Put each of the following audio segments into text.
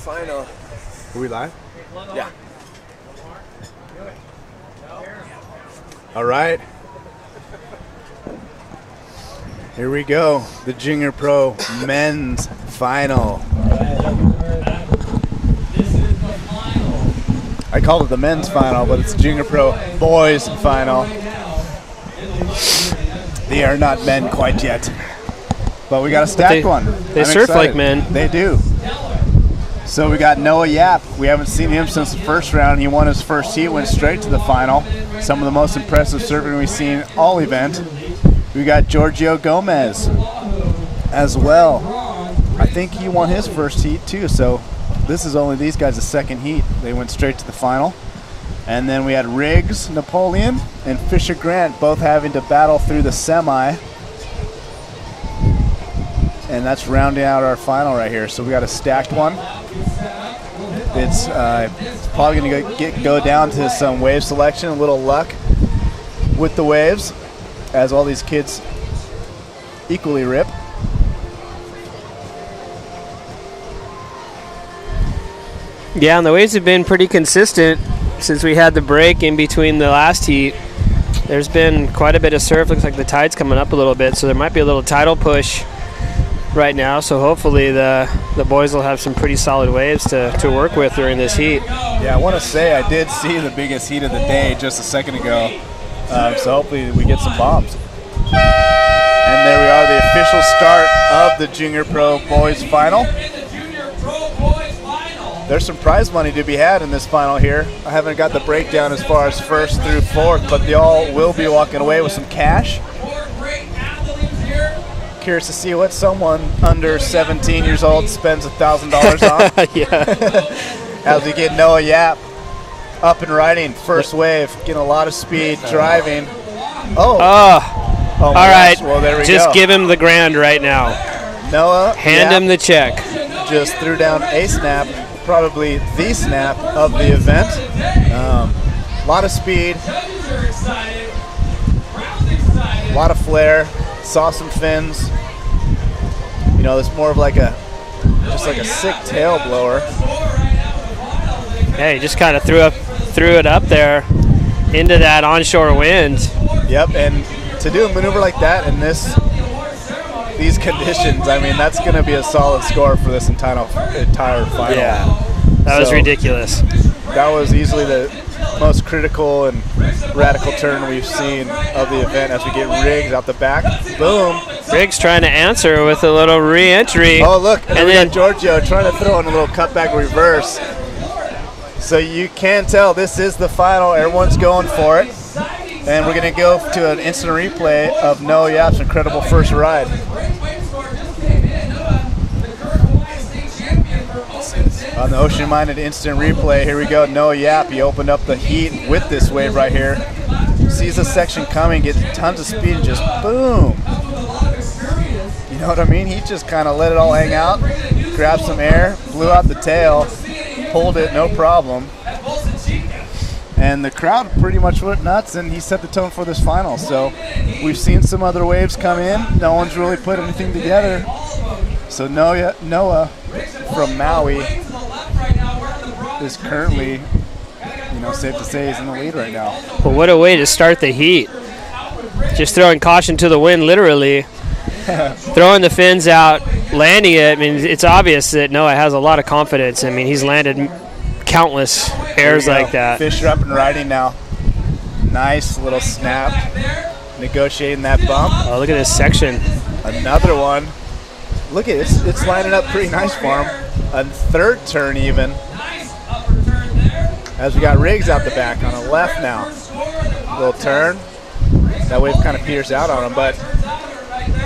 final. Are we live? Yeah. All right. Here we go. The Junior Pro men's final. I called it the men's final, but it's Junior Pro boys final. They are not men quite yet, but we got a stacked one. They surf like men. They do. So we got Noah Yap. We haven't seen him since the first round. He won his first heat, went straight to the final. Some of the most impressive surfing we've seen all event. We got Giorgio Gomez as well. I think he won his first heat too, so this is only these guys' second heat. They went straight to the final. And then we had Riggs, Napoleon, and Fisher Grant both having to battle through the semi. And that's rounding out our final right here. So we got a stacked one. It's probably going to go down to some wave selection, a little luck with the waves, as all these kids equally rip. Yeah, and the waves have been pretty consistent since we had the break in between the last heat. There's been quite a bit of surf. Looks like the tide's coming up a little bit, so there might be a little tidal push right now. So hopefully the boys will have some pretty solid waves to work with during this heat. Yeah, I want to say I did see the biggest heat of the day just a second ago. So hopefully we get some bombs. And there we are, the official start of the Junior Pro Boys Final. There's some prize money to be had in this final here. I haven't got the breakdown as far as first through fourth, but they all will be walking away with some cash. Curious to see what someone under 17 years old spends $1,000 on. Yeah. As we get Noah Yap up and riding, first wave, getting a lot of speed, driving. Oh all right. Well, there we Just go. give him the grand right now. Noah Hand Yap him the check. just threw down a snap, probably the snap of the event. A lot of speed, a lot of flair. Saw some fins. You know, it's more of like just like a sick tail blower. Yeah, he just kind of threw it up there into that onshore wind. Yep, and to do a maneuver like that in these conditions, I mean, that's going to be a solid score for this entire final. Yeah, that was ridiculous. That was easily the most critical and radical turn we've seen of the event as we get Riggs out the back. Boom. Riggs trying to answer with a little re-entry. Oh, look, and then we then got Giorgio trying to throw in a little cutback reverse. So you can tell this is the final. Everyone's going for it. And we're going to go to an instant replay of Noah Yap's incredible first ride. On the ocean-minded instant replay, here we go. Noah Yap, he opened up the heat with this wave right here. Sees the section coming, gets tons of speed, and just boom. You know what I mean? He just kind of let it all hang out, grabbed some air, blew out the tail, pulled it, no problem. And the crowd pretty much went nuts, and he set the tone for this final. So we've seen some other waves come in. No one's really put anything together. So Noah from Maui is currently, safe to say, he's in the lead right now. But what a way to start the heat. Just throwing caution to the wind, literally. Throwing the fins out, landing it. I mean, it's obvious that Noah has a lot of confidence. I mean, he's landed countless airs like that. Fisher up and riding now. Nice little snap. Negotiating that bump. Oh, look at this section. Another one. Look at it. It's lining up pretty nice for him. A third turn even. As we got Riggs out the back on the left now. Little turn. That wave kind of peters out on him, but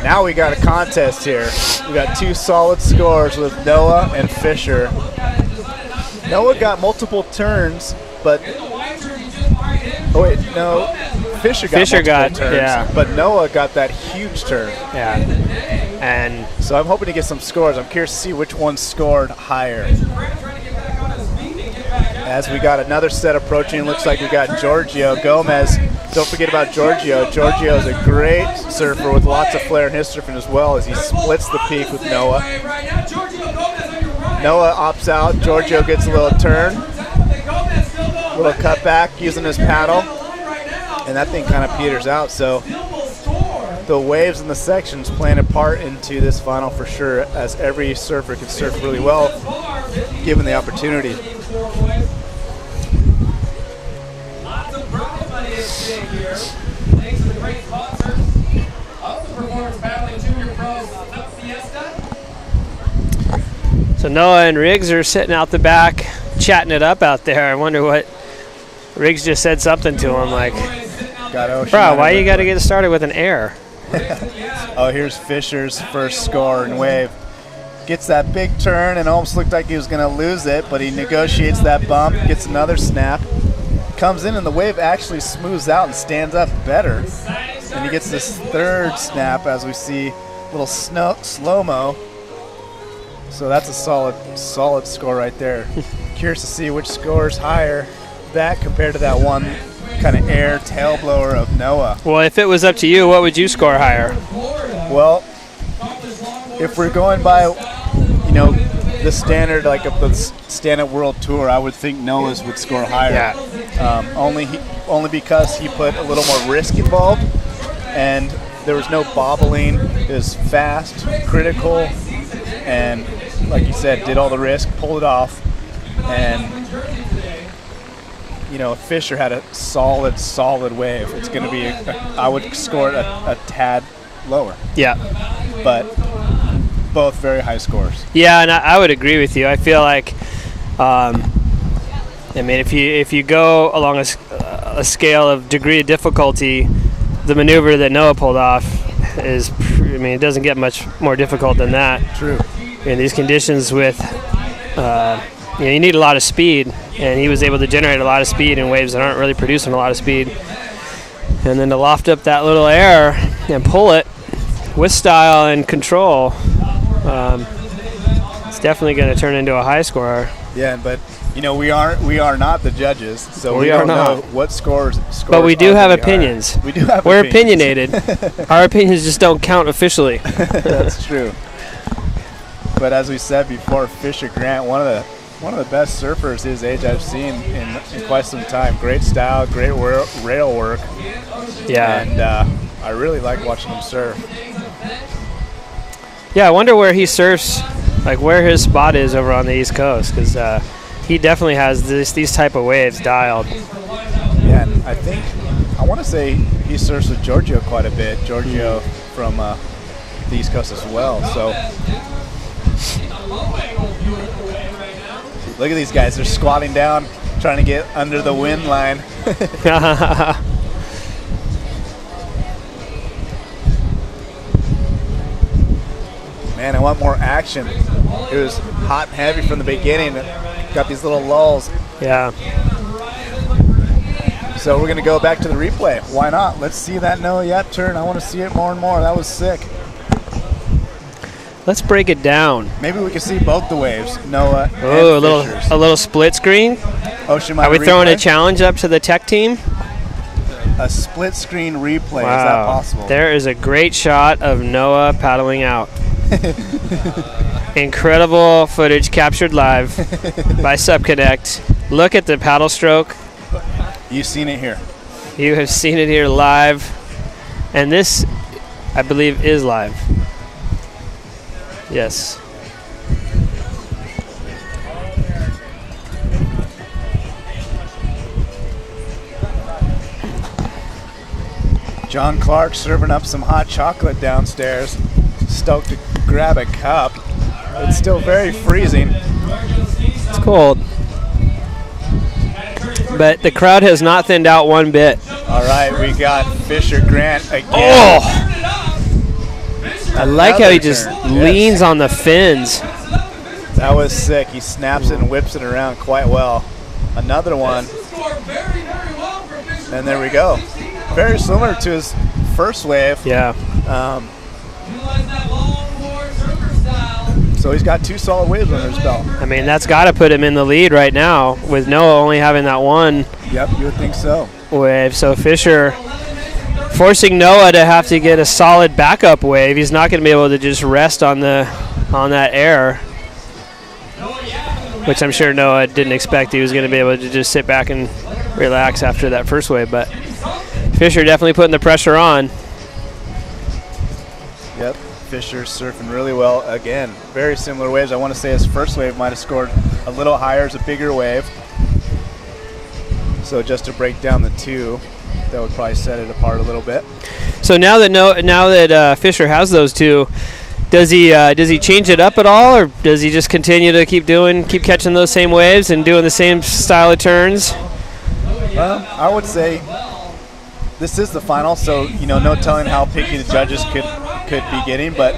now we got a contest here. We got two solid scores with Noah and Fisher. Noah got multiple turns, but Fisher got multiple turns, yeah. But Noah got that huge turn. Yeah. And so I'm hoping to get some scores. I'm curious to see which one scored higher. As we got another set approaching, looks like we got Giorgio Gomez. Don't forget about Giorgio. Giorgio is a great surfer with lots of flair in his surfing as well as he splits the peak with Noah. Noah opts out. Giorgio gets a little turn. Little cutback using his paddle. And that thing kind of peters out. So the waves in the sections playing a part into this final for sure, as every surfer can surf really well given the opportunity. Lots of prize money at stake here. Thanks to the great sponsors of the Performance Paddling Junior Pro SUP Fiesta. So Noah and Riggs are sitting out the back, chatting it up out there. I wonder what Riggs just said something to him like, bro, why you got to get started with an air? Oh, here's Fisher's first score in wave. Gets that big turn and almost looked like he was going to lose it, but he negotiates that bump, gets another snap, comes in, and the wave actually smooths out and stands up better. And he gets this third snap as we see a little slow-mo. So that's a solid score right there. Curious to see which scores higher, that compared to that one kind of air tail blower of Noah. Well, if it was up to you, what would you score higher? Well, if we're going by, the standard, like of the standard world tour, I would think Noah's would score higher. Yeah. Only because he put a little more risk involved, and there was no bobbling. It was fast, critical, and like you said, did all the risk, pulled it off, and Fisher had a solid wave. It's going to be, I would score it a tad lower. Yeah. But both very high scores. Yeah, and I would agree with you. I feel like, if you go along a scale of degree of difficulty, the maneuver that Noah pulled off is, it doesn't get much more difficult than that. True. In these conditions with, you need a lot of speed, and he was able to generate a lot of speed in waves that aren't really producing a lot of speed. And then to loft up that little air and pull it with style and control, it's definitely going to turn into a high scorer. Yeah, but we are not the judges, so we don't know what scores. But we do have opinions. We do have. We're opinionated. Our opinions just don't count officially. That's true. But as we said before, Fisher Grant, one of the best surfers his age I've seen in quite some time. Great style, great rail work. Yeah. And I really like watching him surf. Yeah, I wonder where he surfs, like where his spot is over on the East Coast, because he definitely has these type of waves dialed. Yeah, and I want to say he surfs with Giorgio quite a bit. Giorgio from the East Coast as well. So look at these guys. They're squatting down, trying to get under the wind line. Man, I want more action. It was hot and heavy from the beginning. Got these little lulls. Yeah. So we're going to go back to the replay. Why not? Let's see that Noah Yap turn. I want to see it more and more. That was sick. Let's break it down. Maybe we can see both the waves, Noah and Fisher's. A little split screen. Ocean Are we throwing a challenge up to the tech team? A split screen replay. Wow. Is that possible? There is a great shot of Noah paddling out. Incredible footage captured live by Supconnect. Look at the paddle stroke. You've seen it here. You have seen it here live. And this, I believe, is live. Yes. John Clark serving up some hot chocolate downstairs. Stoked to grab a cup. It's still very freezing. It's cold. But the crowd has not thinned out one bit. All right, we got Fisher Grant again. Oh! I like how he just leans on the fins. That was sick. He snaps it and whips it around quite well. Another one. And there we go. Very similar to his first wave. Yeah. So he's got two solid waves under his belt. I mean, that's got to put him in the lead right now with Noah only having that one Yep, you would think so. wave. So Fisher forcing Noah to have to get a solid backup wave. He's not going to be able to just rest on that air. which I'm sure Noah didn't expect he was going to be able to just sit back and relax after that first wave. But Fisher definitely putting the pressure on. Yep, Fisher surfing really well. Again, very similar waves. I want to say his first wave might have scored a little higher as a bigger wave. So just to break down the two, that would probably set it apart a little bit. So now that Fisher has those two, does he change it up at all, or does he just continue to keep catching those same waves and doing the same style of turns? Well, I would say this is the final, so no telling how picky the judges could be getting, but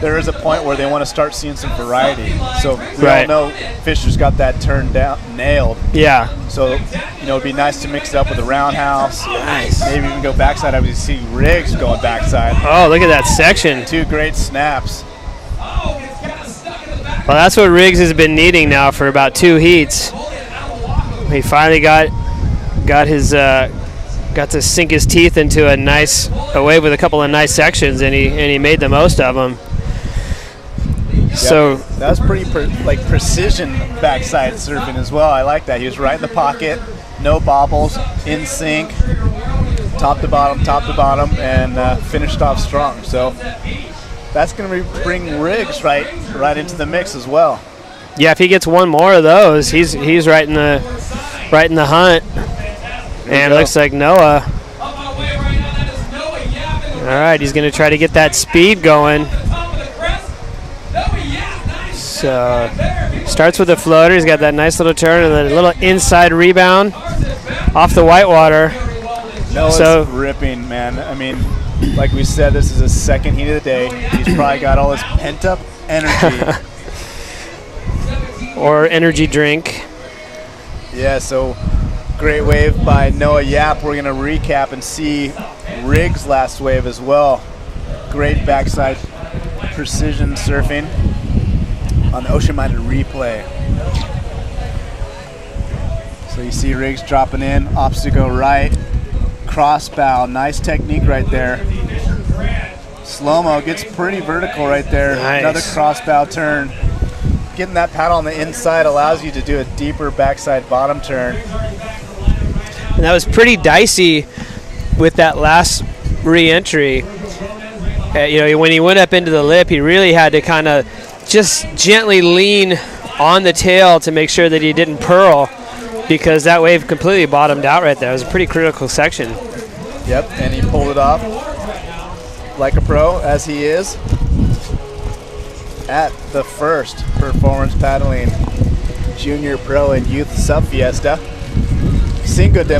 there is a point where they want to start seeing some variety. So we all know Fisher's got that turn down nailed. Yeah. So it'd be nice to mix it up with a roundhouse. Nice. Maybe even go backside. I would see Riggs going backside. Oh, look at that section. 2 great snaps. Well, that's what Riggs has been needing now for about 2 heats. He finally got to sink his teeth into a wave with a couple of nice sections, and he made the most of them. Yep. So that was pretty precision backside surfing as well. I like that. He was right in the pocket, no bobbles, in sync, top to bottom, and finished off strong. So that's going to bring Riggs right into the mix as well. Yeah, if he gets one more of those, he's right in the hunt. And it looks like Noah. All right, he's going to try to get that speed going. So starts with a floater. He's got that nice little turn and then a little inside rebound off the whitewater. Noah's ripping, man. I mean, like we said, this is his second heat of the day. He's probably got all his pent-up energy. Or energy drink. Yeah, so great wave by Noah Yap. We're going to recap and see Riggs' last wave as well. Great backside precision surfing on the ocean-minded replay. So you see Riggs dropping in, obstacle right, cross bow, nice technique right there. Slow-mo gets pretty vertical right there. Nice. Another cross bow turn. Getting that paddle on the inside allows you to do a deeper backside bottom turn. And that was pretty dicey with that last re-entry. When he went up into the lip, he really had to kind of just gently lean on the tail to make sure that he didn't pearl, because that wave completely bottomed out right there. It was a pretty critical section. Yep, and he pulled it off like a pro, as he is, at the first Performance Paddling Junior Pro and Youth SUP Fiesta. Cinco de Mayo.